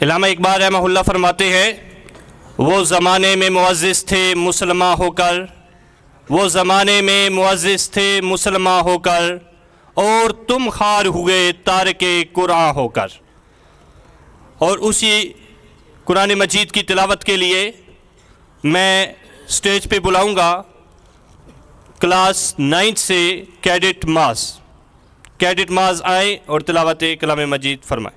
इलामा इकबाल रहमहुल्लाह फरमाते हैं, वो ज़माने में मुअज़्ज़िज़ थे मुसलमान होकर, वो ज़माने में मुअज़्ज़िज़ थे मुसलमान होकर, और तुम खार हुए तारके कुरान होकर। और उसी कुरान मजीद की तिलावत के लिए मैं स्टेज पे बुलाऊंगा क्लास 9 से कैडेट माज आए और तिलावत कलाम मजीद फरमाएं।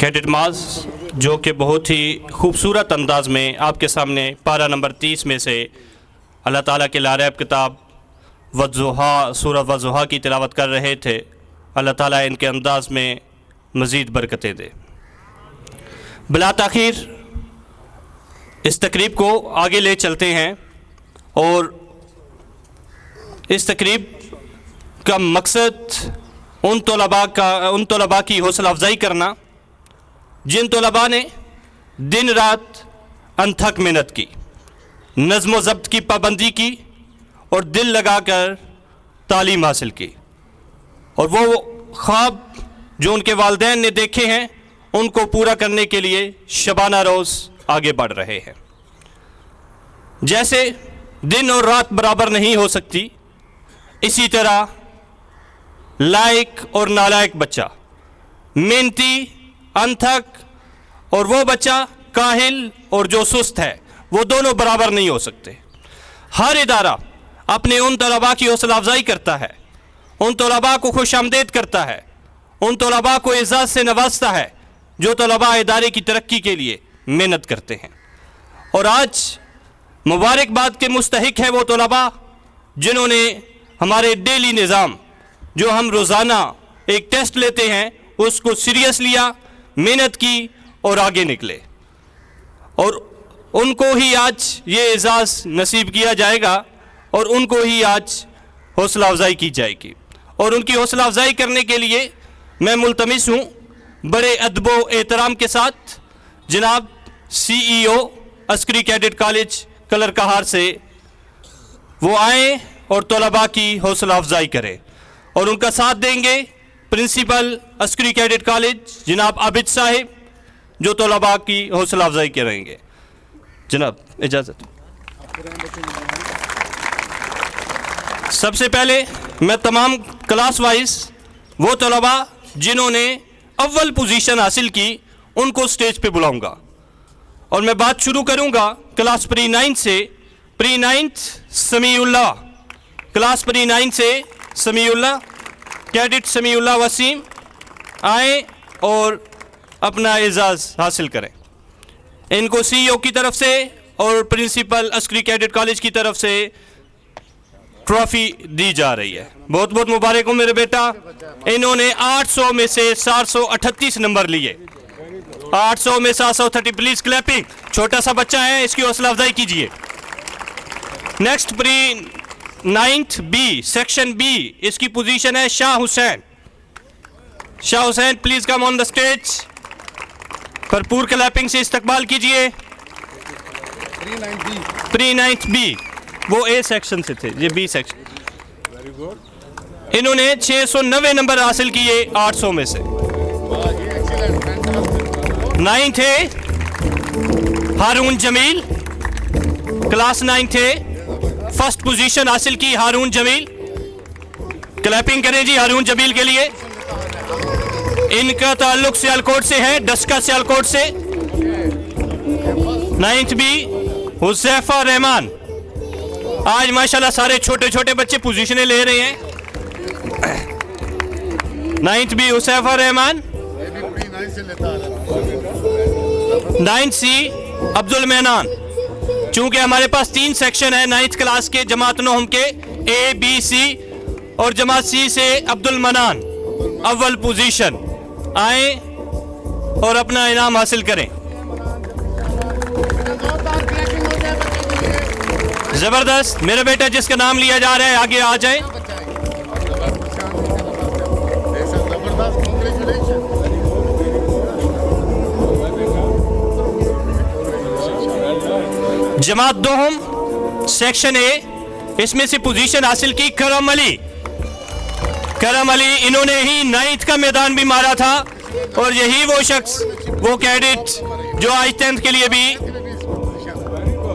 कैडेट माज जो कि बहुत ही खूबसूरत अंदाज में आपके सामने पारा नंबर 30 में से अल्लाह ताला के लारैब किताब वज़्ज़ुहा सूरह वज़्ज़ुहा की तिलावत कर रहे थे। अल्लाह ताला इनके अंदाज में मज़ीद बरकतें दे। बिला ताख़ीर इस तकरीब को आगे ले चलते हैं और इस तकरीब का मकसद उन तलबा की हौसला अफजाई करना जिन तलबा ने दिन रात अनथक मेहनत की, नज़्म व ज़ब्त की पाबंदी की और दिल लगाकर तालीम हासिल की, और वो ख्वाब जो उनके वालिदैन ने देखे हैं उनको पूरा करने के लिए शबाना रोज़ आगे बढ़ रहे हैं। जैसे दिन और रात बराबर नहीं हो सकती, इसी तरह लायक और नालायक बच्चा, मेहनती, अनथक और वो बच्चा काहिल और जो सुस्त है, वो दोनों बराबर नहीं हो सकते। हर इदारा अपने उन तलबा की हौसला अफजाई करता है, उन तलबा को खुश आमदेद करता है, उन तलबा को एजाज़ से नवाजता है जो तलबा इदारे की तरक्की के लिए मेहनत करते हैं। और आज मुबारकबाद के मुस्तहिक है वो तलबा जिन्होंने हमारे डेली निज़ाम जो हम रोज़ाना एक टेस्ट लेते हैं उसको सीरियस लिया, मेहनत की और आगे निकले, और उनको ही आज ये एजाज़ नसीब किया जाएगा और उनको ही आज हौसला अफजाई की जाएगी। और उनकी हौसला अफजाई करने के लिए मैं मुल्तमिस हूँ बड़े अदब व एहतराम के साथ जनाब CEO Askari cadet college Kallar Kahar से वो आएँ और तलबा की हौसला अफजाई करें, और उनका साथ देंगे प्रिंसिपल अस्करी कैडेट कॉलेज जनाब आबिद साहिब जो तलबा की हौसला अफजाई करेंगे। जनाब इजाज़त। सबसे पहले मैं तमाम क्लास वाइज वो तलबा जिन्होंने अव्वल पोजीशन हासिल की उनको स्टेज पे बुलाऊंगा, और मैं बात शुरू करूंगा क्लास प्री 9 से। प्री 9 समीउल्लाह, क्लास प्री 9 से समीउल्लाह, कैडेट समीउल्लाह वसीम आए और अपना एजाज़ हासिल करें। इनको CEO की तरफ से और प्रिंसिपल अस्करी कैडेट कॉलेज की तरफ से ट्रॉफ़ी दी जा रही है। बहुत बहुत मुबारक हो मेरे बेटा। इन्होंने 800 में से 738 नंबर लिए। 800 में 730। Please clapping. छोटा सा बच्चा है, इसकी हौसला अफजाई कीजिए। Next pre 9th B section B, इसकी पोजीशन है Shah Hussain. Shah Hussain please come on the stage. भरपूर क्लैपिंग से इस्तकबाल कीजिए। प्री नाइन्थ बी, वो ए सेक्शन से थे, ये बी सेक्शन। इन्होंने 690 नंबर हासिल किए 800 में से। नाइन्थ है हारून जमील, क्लास 9 थे, फर्स्ट पोजीशन हासिल की हारून जमील। क्लैपिंग करें जी हारून जमील के लिए। इनका ताल्लुक सियालकोट से है, डस्का सियालकोट से। 9th B Huzaifa Rahman. आज माशाल्लाह सारे छोटे छोटे बच्चे पोजीशनें ले रहे हैं। 9th B Huzaifa Rahman. 9th C Abdul Menan. चूंकि हमारे पास 3 सेक्शन है 9th क्लास के जमात नोहम के, ए बी सी, और जमात सी से अब्दुल मनान अव्वल पोजीशन। आए और अपना इनाम हासिल करें। जबरदस्त। मेरा बेटा जिसका नाम लिया जा रहा है आगे आ जाए। जमात दोहम सेक्शन ए, इसमें से पोजीशन हासिल की करम अली। करम अली, इन्होंने ही 9th का मैदान भी मारा था, और यही वो शख्स, वो कैडेट जो आज 10th के लिए भी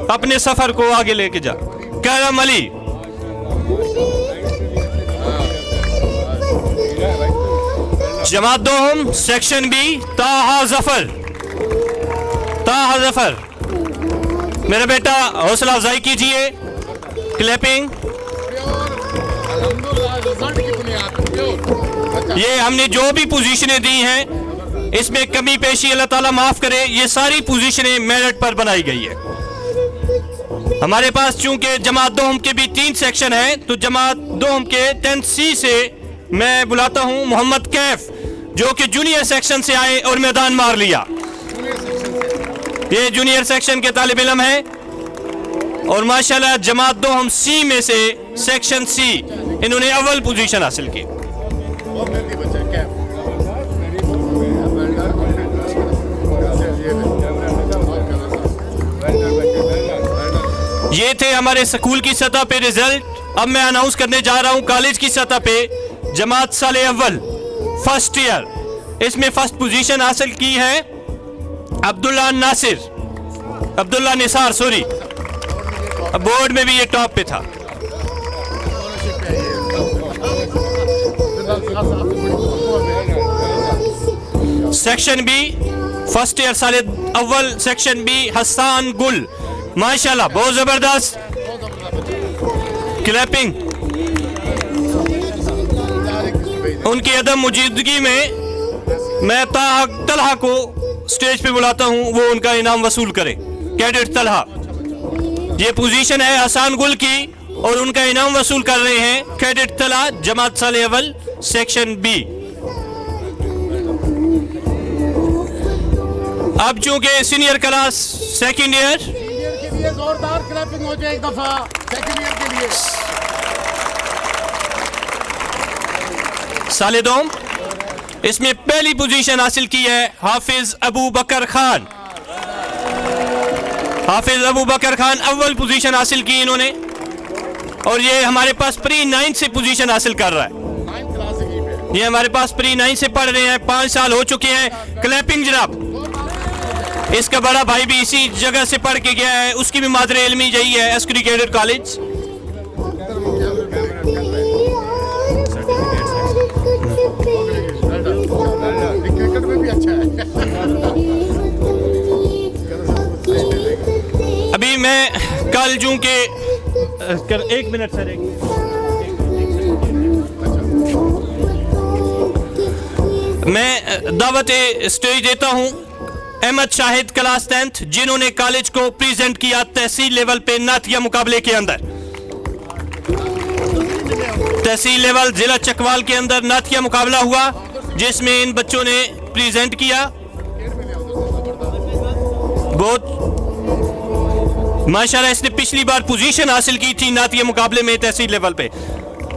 अपने सफर को आगे लेके जा। करम अली। जमात दोहम सेक्शन बी ताहा जफर। ताहा जफर, मेरा बेटा हौसला अफजाई कीजिए। क्लैपिंग। ये हमने जो भी पोजीशनें दी हैं इसमें कमी पेशी अल्लाह ताला माफ करे, ये सारी पोजीशनें मेरिट पर बनाई गई है। हमारे पास चूंकि जमात दोहम के भी 3 सेक्शन हैं, तो जमात दोहम के 10th सी से मैं बुलाता हूं मोहम्मद कैफ, जो कि जूनियर सेक्शन से आए और मैदान मार लिया। ये जूनियर सेक्शन के तालिब इल्म है, और माशाल्लाह जमात दोहम सी में से सेक्शन सी इन्होंने अव्वल पोजीशन हासिल की। ये थे हमारे स्कूल की सतह पे रिजल्ट। अब मैं अनाउंस करने जा रहा हूं कॉलेज की सतह पे। जमात साले अव्वल फर्स्ट ईयर, इसमें फर्स्ट पोजीशन हासिल की है अब्दुल्ला नासिर, अब्दुल्ला निसार, सॉरी, बोर्ड में भी ये टॉप पे था। सेक्शन बी फर्स्ट ईयर साले अव्वल, सेक्शन बी हसन गुल, माशाल्लाह बहुत जबरदस्त। क्लैपिंग। उनकी अदम मौजूदगी में मैं तलहा को स्टेज पे बुलाता हूं, वो उनका इनाम वसूल करें। कैडेट तलहा, ये पोजीशन है हसन गुल की, और उनका इनाम वसूल कर रहे हैं कैडेट तलहा, जमात साले अव्वल सेक्शन बी। अब चूंकि सीनियर क्लास सेकेंड ईयर के लिए जोरदार क्लैपिंग हो जाए एक दफा। सेकेंड ईयर के लिए साले दोम, इसमें पहली पोजीशन हासिल की है हाफिज अबू बकर खान। हाफिज अबू बकर खान अव्वल पोजीशन हासिल की इन्होंने, और ये हमारे पास प्री 9 से पोजीशन हासिल कर रहा है। ये हमारे पास प्री 9 से पढ़ रहे हैं, 5 साल हो चुके हैं। क्लैपिंग जनाब। इसका बड़ा भाई भी इसी जगह से पढ़ के गया है, उसकी भी मादरे इल्मी यही है, अस्करी कैडेट कॉलेज। क्रिकेट में भी अच्छा है। अभी मैं कल जूं के 1 मिनट सर, 1 मिनट मैं दावत स्टेज देता हूं अहमद शाहिद क्लास 10th, जिन्होंने कॉलेज को प्रेजेंट किया तहसील लेवल पे नातिया मुकाबले के अंदर। तहसील लेवल जिला चकवाल के अंदर नातिया मुकाबला हुआ, जिसमें इन बच्चों ने प्रेजेंट किया। बहुत माशाल्लाह, इसने पिछली बार पोजीशन हासिल की थी नातिया मुकाबले में तहसील लेवल पे,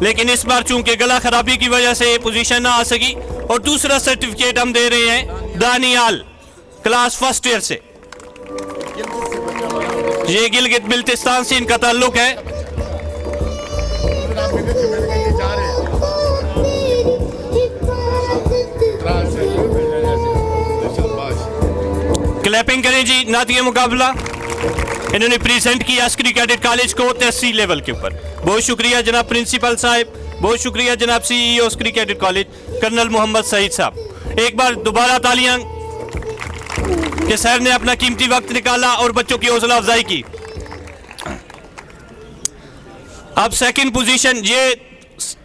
लेकिन इस बार चूंकि गला खराबी की वजह से पोजीशन ना आ सकी, और दूसरा सर्टिफिकेट हम दे रहे हैं दानियाल क्लास फर्स्ट ईयर से। ये गिलगित बिल्तिस्तान से इनका ताल्लुक है। क्लैपिंग करें जी। नातिया मुकाबला इन्होंने प्रेजेंट किया अस्करी कैडेट कॉलेज को तहसील लेवल के ऊपर। बहुत शुक्रिया जनाब प्रिंसिपल साहब, बहुत शुक्रिया जनाब CEO Askari cadet college colonel Mohammad Saeed साहब। एक बार दोबारा तालियां कि सर ने अपना कीमती वक्त निकाला और बच्चों की हौसला अफजाई की। अब सेकंड पोजीशन, ये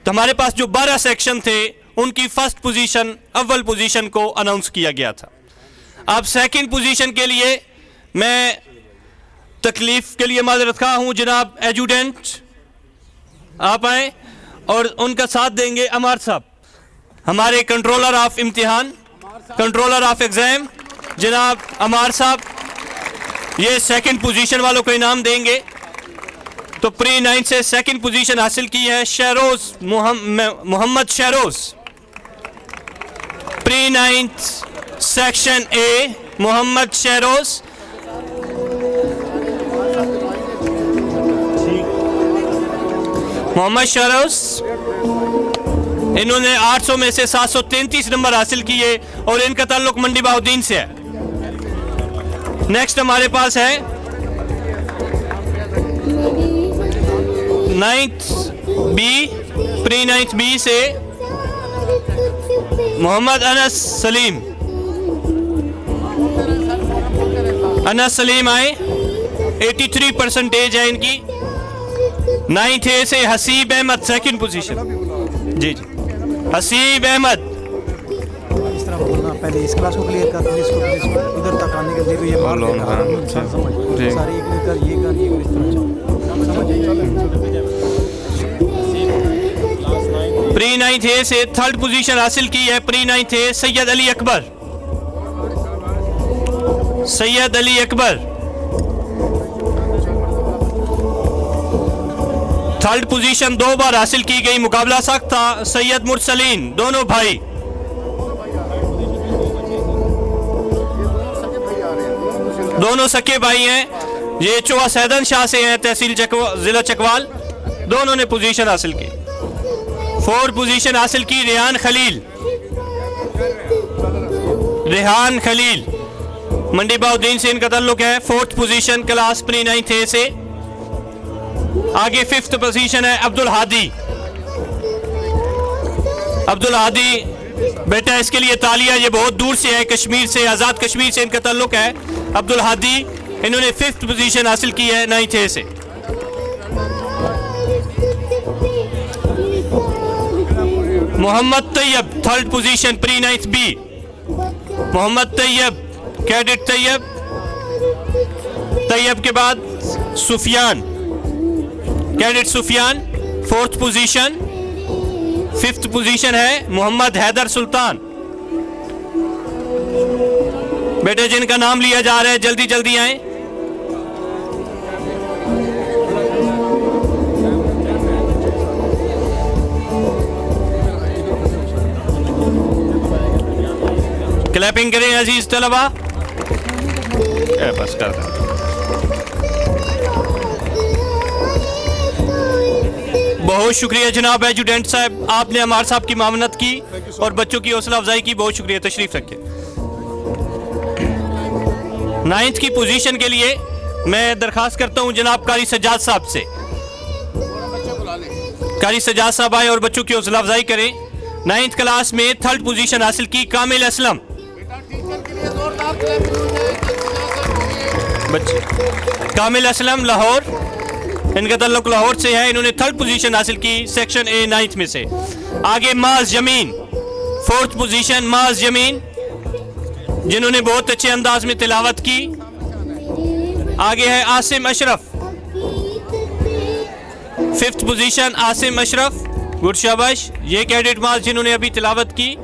हमारे पास जो 12 सेक्शन थे उनकी फर्स्ट पोजीशन अव्वल पोजीशन को अनाउंस किया गया था। अब सेकंड पोजीशन के लिए मैं तकलीफ के लिए माजरत खा हूं। जनाब एजुडेंट आप आए और उनका साथ देंगे अमार साहब, हमारे कंट्रोलर ऑफ इम्तिहान, कंट्रोलर ऑफ एग्जाम जनाब अमार साहब। ये सेकंड पोजीशन वालों को इनाम देंगे। तो प्री 9 से सेकंड पोजीशन हासिल की है Shahroz Mohammad Shahroz, pre 9 section A Mohammad Shahroz. Mohammad Shahroz इन्होंने 800 में से 733 नंबर हासिल किए और इनका ताल्लुक मंडी बाउद्दीन से है। नेक्स्ट हमारे पास है 9th B, pre 9th B से मोहम्मद अनस सलीम। अनस सलीम आए, 83% है इनकी। 9th ए से हसीब अहमद सेकंड पोजीशन। जी जी हसीब अहमद। इस तरह बोलना, पहले इस क्लास को क्लियर कर, फिर इसको उधर तक आने के लिए तो ये मार देगा। सारी एक कर ये कर ये इस तरह प्री 9th ए से थर्ड पोजीशन हासिल की है प्री 9th ए सैयद अली अकबर। सैयद अली अकबर थर्ड पोजीशन 2 बार हासिल की गई। मुकाबला सख्त था। सैयद मुरसलीन, दोनों भाई, दोनों सके भाई हैं। ये चौहा सैदन शाह से हैं, तहसील जिला चकवाल। दोनों ने पोजीशन हासिल की। 4th पोजीशन हासिल की रेहान खलील। रेहान खलील मंडी बाउद्दीन से इनका ताल्लुक है। 4th position class pre 9th A से। आगे 5th पोजीशन है अब्दुल हादी। अब्दुल हादी बेटा इसके लिए तालिया, ये बहुत दूर से है, कश्मीर से, आजाद कश्मीर से इनका ताल्लुक है। अब्दुल हादी इन्होंने 5th पोजीशन हासिल की है 9th ए से। Mohammad Tayyab 3rd position pre 9th B. Mohammad Tayyab, cadet Tayyab. Tayyab के बाद Sufiyan, cadet Sufiyan 4th position. 5th position है मोहम्मद हैदर सुल्तान। बेटे जिनका नाम लिया जा रहा है जल्दी जल्दी आए। क्लैपिंग करें अजीज तलबा। बस कर दें। बहुत शुक्रिया जनाब एजुडेंट साहब, आपने अमार साहब की मामनत की और बच्चों की हौसला अफजाई की। बहुत शुक्रिया। तशरीफ रखिए। 9th की पोजीशन के लिए मैं दरखास्त करता हूं जनाब कारी सज्जाद साहब से। कारी सज्जाद साहब आए और बच्चों की हौसला अफजाई करें। 9th क्लास में 3rd पोजीशन हासिल की कामिल असलम। कामिल असलम लाहौर, इनका ताल्लुक लाहौर से है। इन्होंने 3rd पोजीशन हासिल की सेक्शन ए 9th में से। आगे माज जमीन 4th पोजीशन, माज जमीन जिन्होंने बहुत अच्छे अंदाज में तिलावत की। आगे है Asim Ashraf 5th position, Asim Ashraf, good शाबाश। ये कैडेट माज जिन्होंने अभी तिलावत की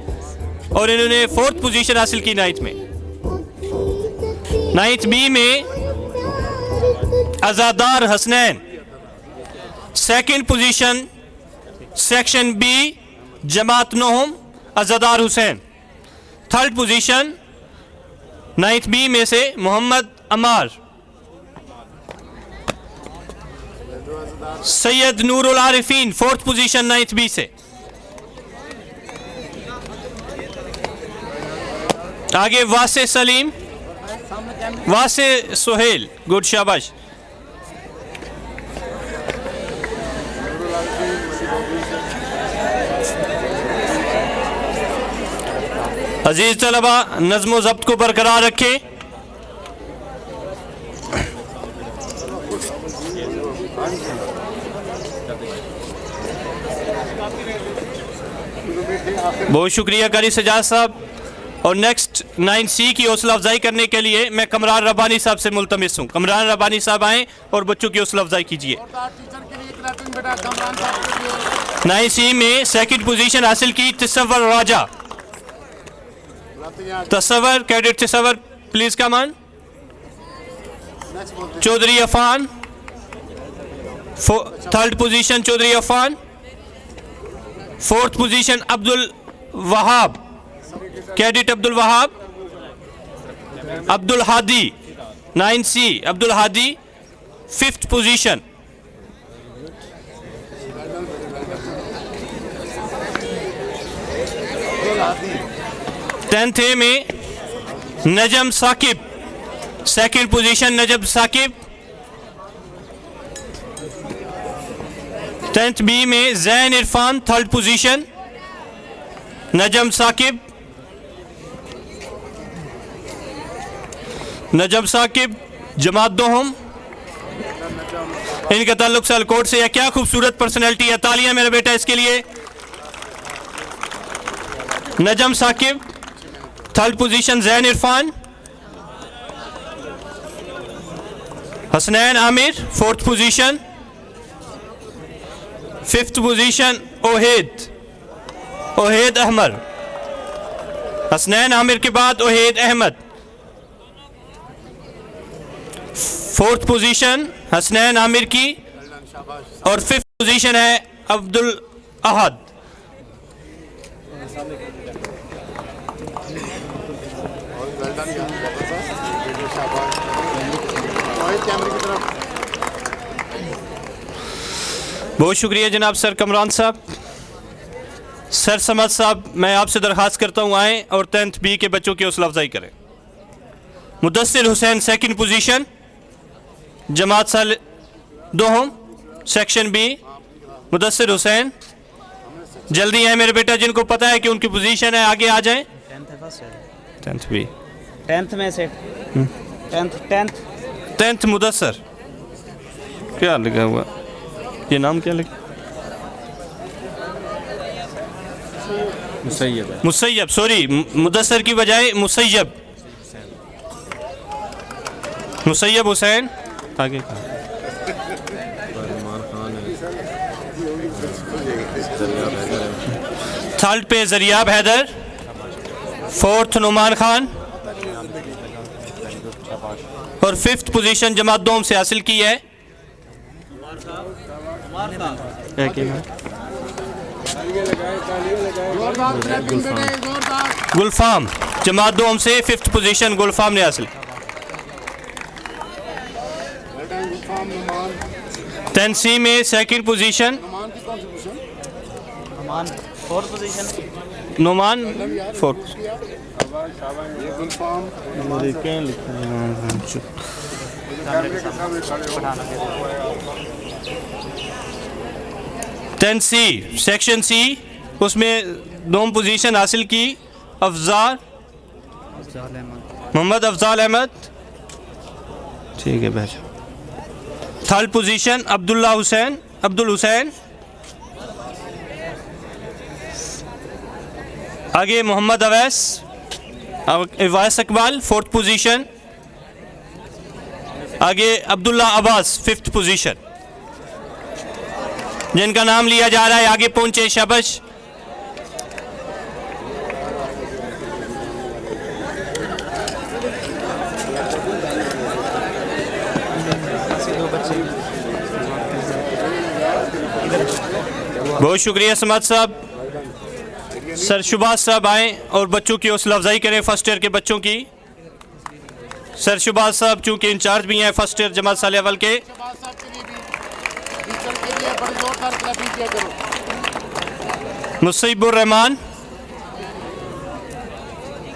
और इन्होंने 4th पोजीशन हासिल की 9th में। 9th बी में Azadar Hasnain 2nd position section B जमात नोहम Azadar Hussain. Third position 9th B में से Mohammad Ammar. Syed Noorul Arifeen 4th position 9th B से। आगे वासे सलीम, वासे सुहेल, गुड शाबाश। अजीज तलबा, नज़्म ज़ब्त को बरकरार रखें। बहुत शुक्रिया कारी सजाद साहब। और नेक्स्ट 9C की हौसला अफजाई करने के लिए मैं कमरान रब्बानी साहब से मुल्तमिस हूँ। कमरान रब्बानी साहब आएँ और बच्चों की हौसला अफजाई कीजिए। 9C में सेकंड पोजीशन हासिल की Tasawwur Raja. Tasawwur, cadet Tasawwur please come on. Chaudhry Afan, third position Chaudhry Afan. Fourth position Abdul Wahab, cadet Abdul Wahab. Abdul Hadi 9C, Abdul Hadi 5th position. Tenth A में Najam Saqib, second position Najam Saqib. 10th B में जैन इरफान, थर्ड पोजीशन। नजम साकिब, नजम साकिब जमात दोहम, इनका ताल्लुक सियालकोट से है। क्या खूबसूरत पर्सनैलिटी है, तालियां मेरा बेटा इसके लिए। Najam Saqib, third position Zain Irfan. Hasnain Amir 4th position. 5th position Ohaid, Ohaid Ahmed. Hasnain Amir के बाद ओहेद अहमद। 4th पोजीशन हसनैन आमिर की और 5th पोजीशन है अब्दुल अहद। बहुत शुक्रिया जनाब सर कमरान साहब। सर समद साहब, मैं आपसे दरख्वास्त करता हूँ आएँ और 10th बी के बच्चों की हौसला अफजाई करें। मुदस्सिर हुसैन सेकंड पोजीशन, जमात साल दोहम, सेक्शन बी। मुदस्सिर हुसैन जल्दी आए मेरे बेटा, जिनको पता है कि उनकी पोजीशन है आगे आ जाएं। 10th बी, 10th में से 10th मुदस्सिर। क्या लिखा हुआ, ये नाम क्या लिखा? मुसैयब, मुसैयब, सॉरी मुदस्सिर की बजाय मुसैयब। मुसैयब हुसैन आगे। थर्ड पे जरियाब हैदर, 4th नुमान खान और 5th पोजीशन जमात दोम से हासिल की है। गुलफाम जमात दोम से 5th पोजीशन गुलफाम ने हासिल। 10C में second position Numan 4th। 10C section C, उसमें 2 पोजीशन हासिल की अफजार मोहम्मद अफजाल अहमद, ठीक है भाई। Third position Abdullah Hussain, Abdul Hussain. आगे मोहम्मद अवैस, अवैस इकबाल 4th पोजीशन। आगे अब्दुल्ला अब्बास 5th पोजीशन। जिनका नाम लिया जा रहा है आगे पहुंचे, शाबाश। बहुत शुक्रिया समाज साहब। सर शुबाज साहब आएँ और बच्चों की हौसला अफजाई करें, फर्स्ट ईयर के बच्चों की। सर शुबाज साहब चूँकि इंचार्ज भी हैं फर्स्ट ईयर जमात साल अव्वल के। शहबाज साहब के लिए भी टीचर के लिए बड़ी जोरदार क्लैपिंग किया करो। मुसीबुर रहमान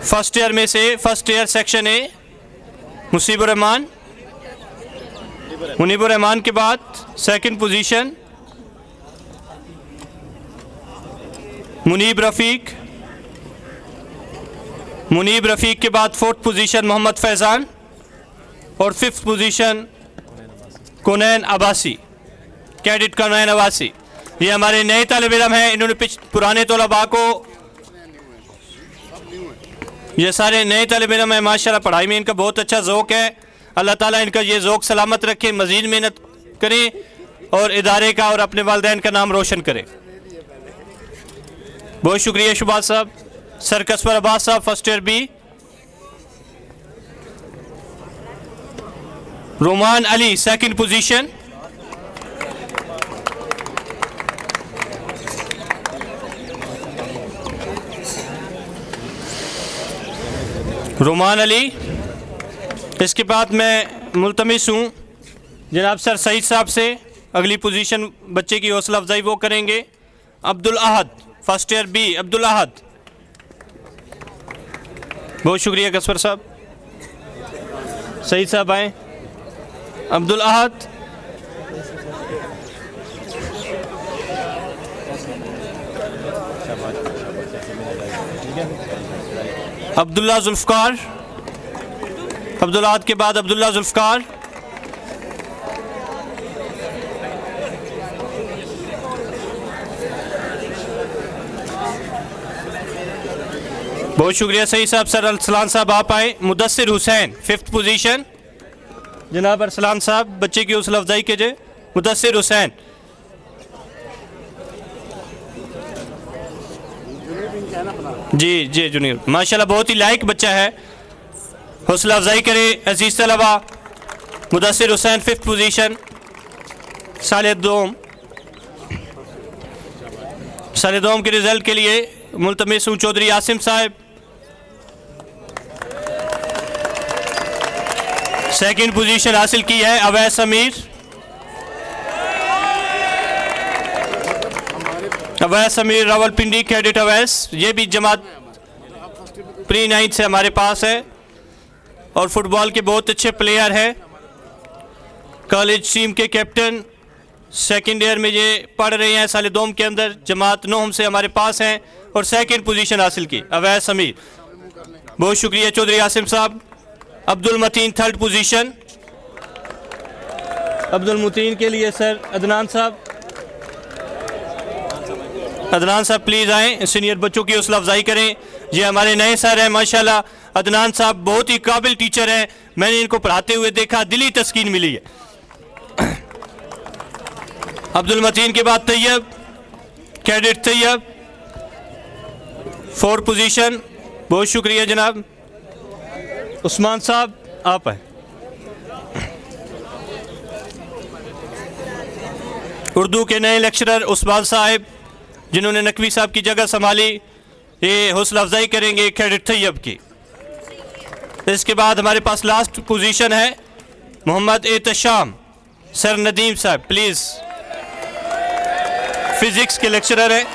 फर्स्ट ईयर में से, first year section A, Musibur Rahman. Munibur Rahman के बाद सेकंड पोजीशन मुनीब रफ़ीक। मुनीब रफ़ीक के बाद फोर्थ पोजीशन मोहम्मद फैज़ान और fifth position Kunain Abbasi, cadet Kunain Abbasi. ये हमारे नए तालिब इल्म हैं, इन्होंने पुराने तलबा को, ये सारे नए तालिब इल्म हैं माशाल्लाह, पढ़ाई में इनका बहुत अच्छा ज़ौक़ है। अल्लाह ताला इनका ये ज़ौक़ सलामत रखे, मज़ीद मेहनत करें और इदारे का और अपने वालिदैन का नाम रोशन करें। बहुत शुक्रिया शुबाज साहब। सर कसबर अब्बास साहब first year B. Roman Ali second position. Roman Ali. इसके बाद मैं मुल्तमिस हूँ जनाब सर सईद साहब से, अगली पोजीशन बच्चे की हौसला अफजाई वो करेंगे। अब्दुल अहद फर्स्ट ईयर बी, अब्दुल अहद। बहुत शुक्रिया कसबर साहब। सईद साहब आए। अब्दुल अहद। अब्दुल्ला जुल्फ़कार। अब्दुल अहद के बाद अब्दुल्ला जुल्फ़कार। बहुत शुक्रिया सही साहब। सर अरसलान साहब आप आए। Mudassir Hussain fifth position. जनाब अरसलान साहब बच्चे की हौसला अफजाई कीजिए। मुदस्सिर हुसैन। जी जी जूनियर माशाल्लाह बहुत ही लायक बच्चा है, हौसला अफजाई करें अजीज़ तलबा। Mudassir Hussain fifth position. साल दोम के रिज़ल्ट के लिए मुल्तमिस हूँ चौधरी आसिम साहब। सेकंड पोजीशन हासिल की है अवैस अमीर। अवैस अमीर रावलपिंडी कैडेट अवैस, ये भी जमात प्री 9 से हमारे पास है और फुटबॉल के बहुत अच्छे प्लेयर हैं। कॉलेज टीम के कैप्टन, सेकंड ईयर में ये पढ़ रहे हैं साल दोम के अंदर, जमात नोहम से हमारे पास हैं और सेकंड पोजीशन हासिल की अवैस अमीर। बहुत शुक्रिया चौधरी आसिम साहब। Abdul Mateen third position. अब्दुल मतीन के लिए सर अदनान साहब। अदनान साहब प्लीज़ आएँ, सीनियर बच्चों की हौसला अफजाई करें। ये हमारे नए सर हैं माशाल्लाह। अदनान साहब बहुत ही काबिल टीचर हैं, मैंने इनको पढ़ाते हुए देखा, दिली तस्कीन मिली है। अब्दुल मतीन के बाद Tayyab, cadet Tayyab fourth position. बहुत शुक्रिया जनाब। उस्मान साहब आप हैं। उर्दू के नए लेक्चरर उस्मान साहब जिन्होंने नकवी साहब की जगह संभाली, ये हौसला अफजाई करेंगे कैडेट तैयब की। इसके बाद हमारे पास लास्ट पोजीशन है मोहम्मद एहतशाम। सर नदीम साहब प्लीज़, फिजिक्स के लेक्चरर हैं।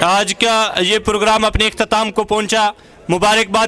आज का ये प्रोग्राम अपने इख्तिताम को पहुंचा। मुबारकबाद